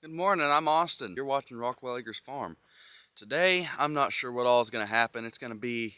Good morning, I'm Austin. You're watching Rockwell Acres Farm. Today, I'm not sure what all is going to happen. It's going to be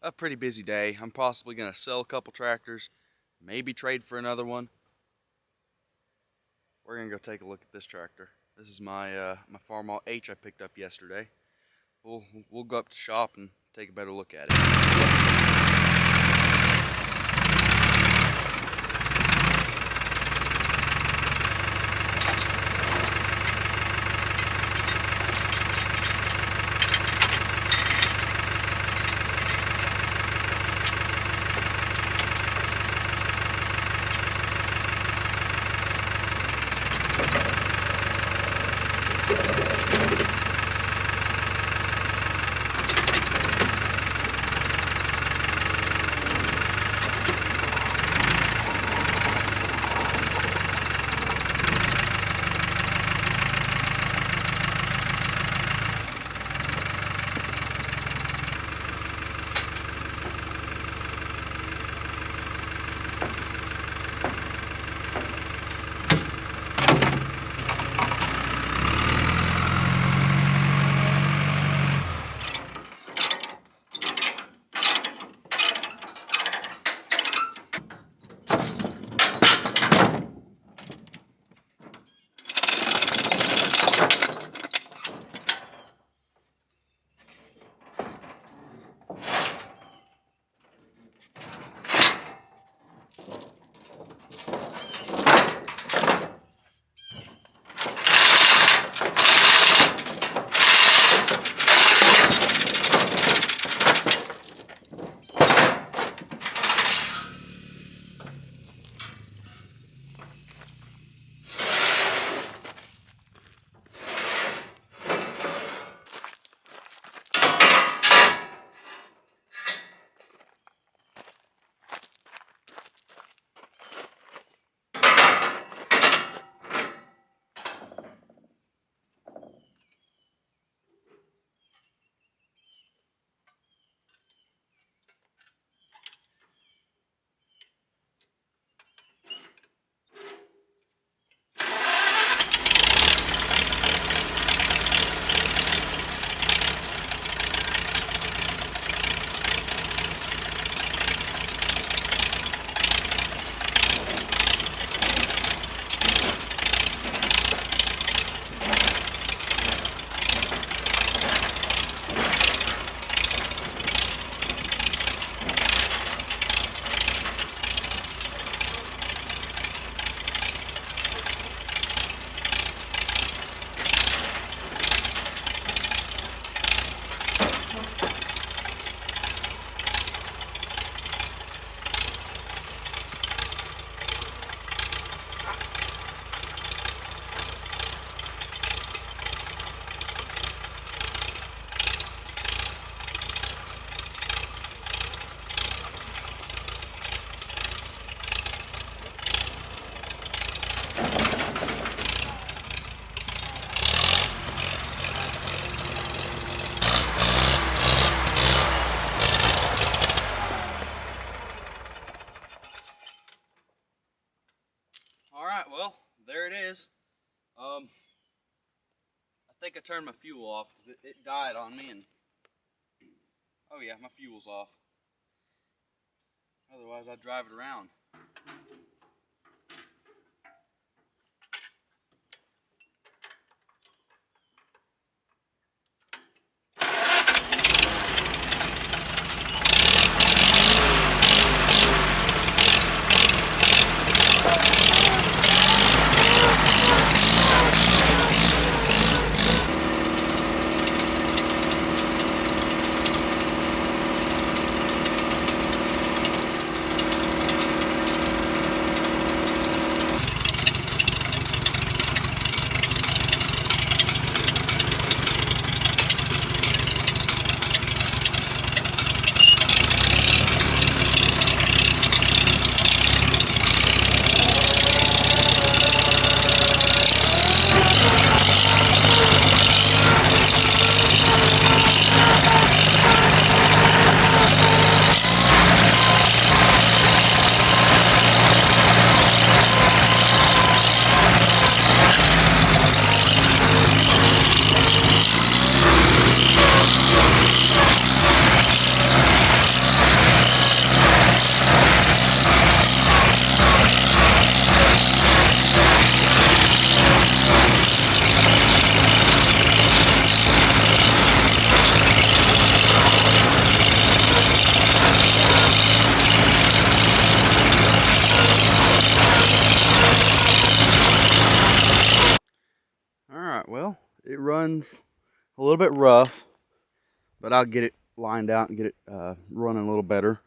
a pretty busy day. I'm possibly going to sell a couple tractors, maybe trade for another one. We're going to go take a look at this tractor. This is my Farmall H I picked up yesterday. We'll go up to the shop and take a better look at it. Alright, well, there it is. I think I turned my fuel off because it died on me, and oh yeah, my fuel's off. Otherwise I'd drive it around. It runs a little bit rough, but I'll get it lined out and get it running a little better.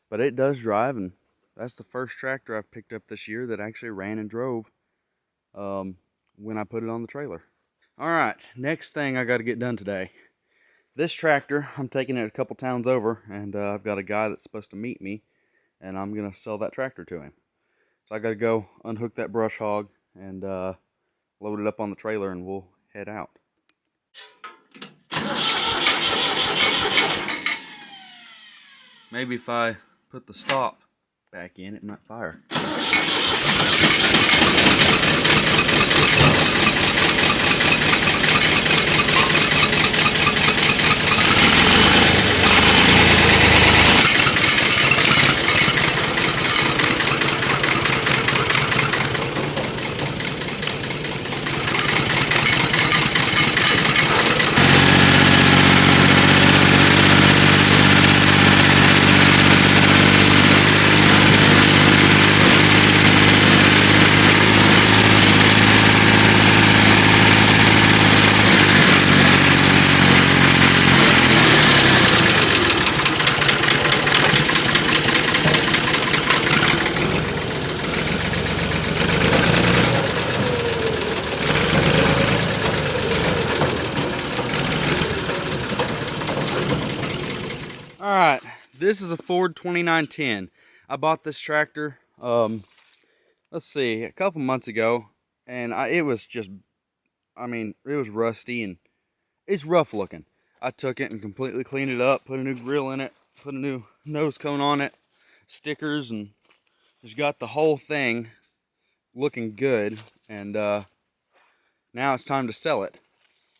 But it does drive, and that's the first tractor I've picked up this year that actually ran and drove when I put it on the trailer. All right, next thing I got to get done today. This tractor, I'm taking it a couple towns over, and I've got a guy that's supposed to meet me, and I'm going to sell that tractor to him. So I got to go unhook that brush hog and load it up on the trailer, and we'll head out. Maybe if I put the stop back in, it might fire. Alright, this is a Ford 2910. I bought this tractor, let's see, a couple months ago, and it was rusty and it's rough looking. I took it and completely cleaned it up, put a new grill in it, put a new nose cone on it, stickers, and just got the whole thing looking good, and now it's time to sell it.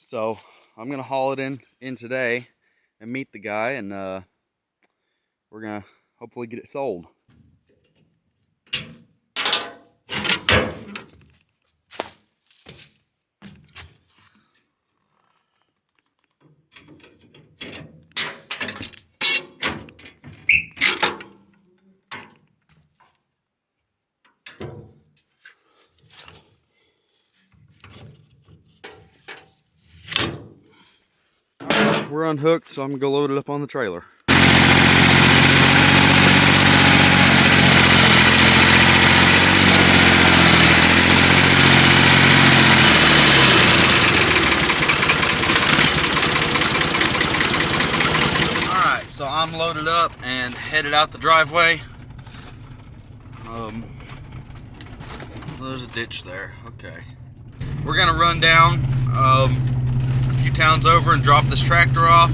So I'm gonna haul it in today and meet the guy, and we're gonna hopefully get it sold. Alright, we're unhooked, so I'm gonna go load it up on the trailer. So I'm loaded up and headed out the driveway. There's a ditch there. Okay. We're gonna run down a few towns over and drop this tractor off,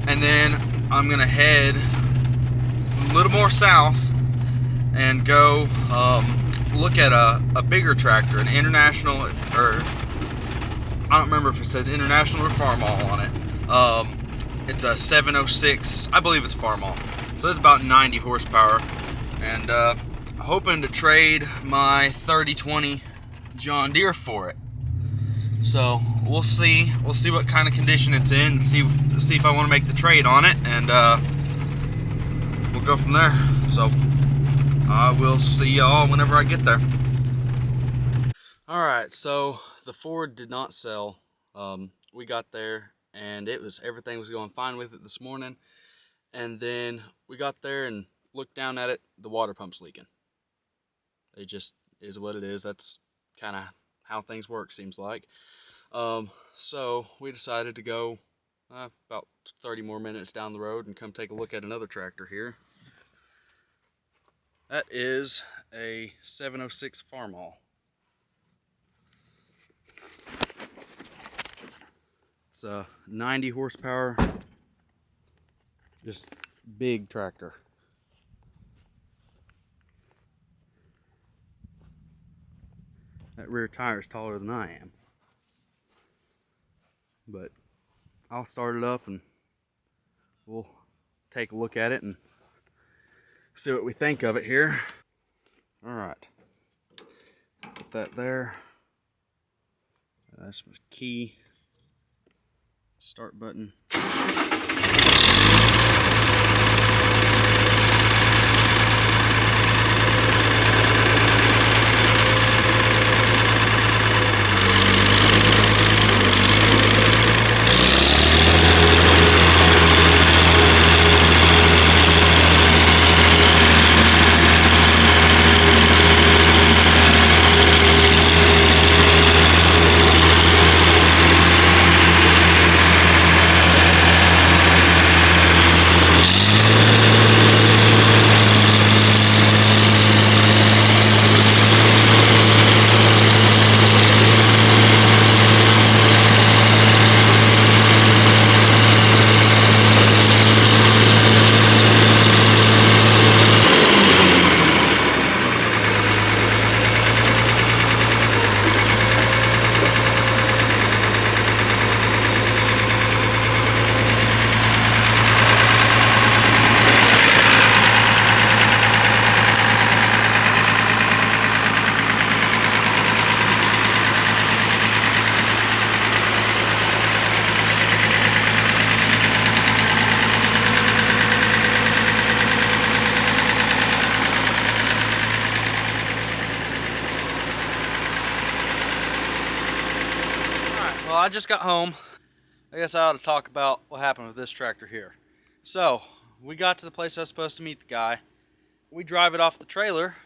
and then I'm gonna head a little more south and go look at a bigger tractor, an International, or I don't remember if it says International or Farmall on it. It's a 706, I believe it's Farmall. So it's about 90 horsepower. And hoping to trade my 3020 John Deere for it. So we'll see what kind of condition it's in, and see if I want to make the trade on it, and we'll go from there. So I will see y'all whenever I get there. Alright, so the Ford did not sell. We got there, and everything was going fine with it this morning, and then we got there and looked down at it. The water pump's leaking. It just is what it is. That's kind of how things work, seems like. So we decided to go about 30 more minutes down the road and come take a look at another tractor here. That is a 706 Farmall. It's a 90 horsepower, just big tractor. That rear tire is taller than I am. But I'll start it up and we'll take a look at it and see what we think of it here. Alright. Put that there. That's my key. Start button. Well, I just got home. I guess I ought to talk about what happened with this tractor here. So, we got to the place I was supposed to meet the guy. We drive it off the trailer,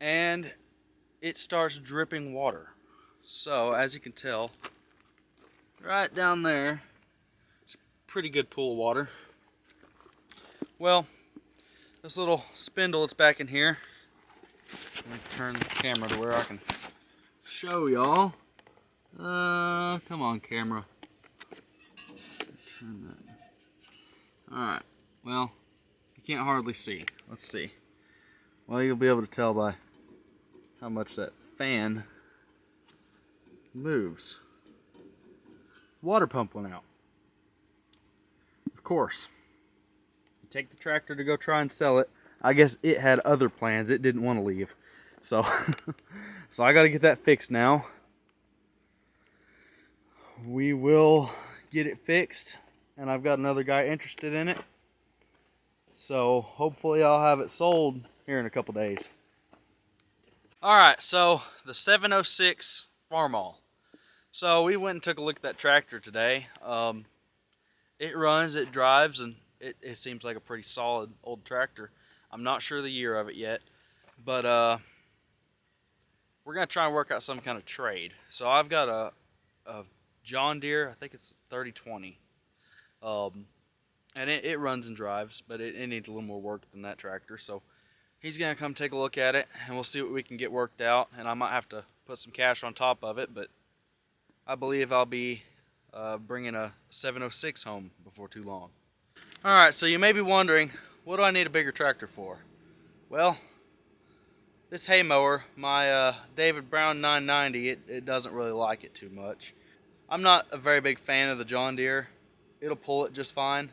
and it starts dripping water. So, as you can tell, right down there, it's a pretty good pool of water. Well, this little spindle that's back in here, let me turn the camera to where I can show y'all. Come on, camera. Turn that. Alright, well, you can't hardly see. Let's see. Well, you'll be able to tell by how much that fan moves. Water pump went out. Of course. You take the tractor to go try and sell it. I guess it had other plans. It didn't want to leave. So, so I got to get that fixed now. We will get it fixed, and I've got another guy interested in it. So hopefully I'll have it sold here in a couple days. Alright, so the 706 Farmall. So we went and took a look at that tractor today. It runs, it drives, and it seems like a pretty solid old tractor. I'm not sure the year of it yet, but we're going to try and work out some kind of trade. So I've got a John Deere, I think it's 3020. And it runs and drives, but it needs a little more work than that tractor. So he's going to come take a look at it, and we'll see what we can get worked out. And I might have to put some cash on top of it, but I believe I'll be bringing a 706 home before too long. Alright, so you may be wondering, what do I need a bigger tractor for? Well, this hay mower, my David Brown 990, it doesn't really like it too much. I'm not a very big fan of the John Deere. It'll pull it just fine.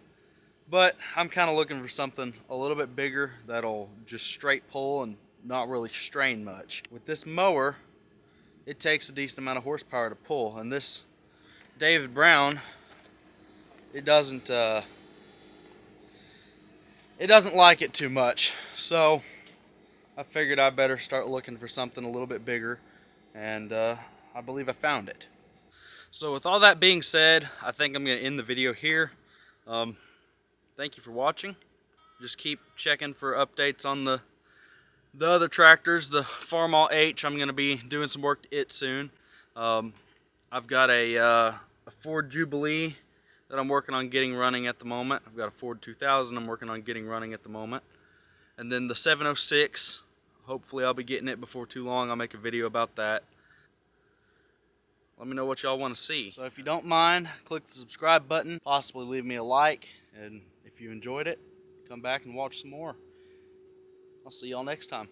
But I'm kind of looking for something a little bit bigger that'll just straight pull and not really strain much. With this mower, it takes a decent amount of horsepower to pull. And this David Brown, it doesn't like it too much. So I figured I better start looking for something a little bit bigger. And I believe I found it. So with all that being said, I think I'm going to end the video here. Thank you for watching. Just keep checking for updates on the other tractors. The Farmall H, I'm going to be doing some work to it soon. I've got a Ford Jubilee that I'm working on getting running at the moment. I've got a Ford 2000 I'm working on getting running at the moment. And then the 706, hopefully I'll be getting it before too long. I'll make a video about that. Let me know what y'all want to see. So if you don't mind, click the subscribe button, possibly leave me a like, and if you enjoyed it, come back and watch some more. I'll see y'all next time.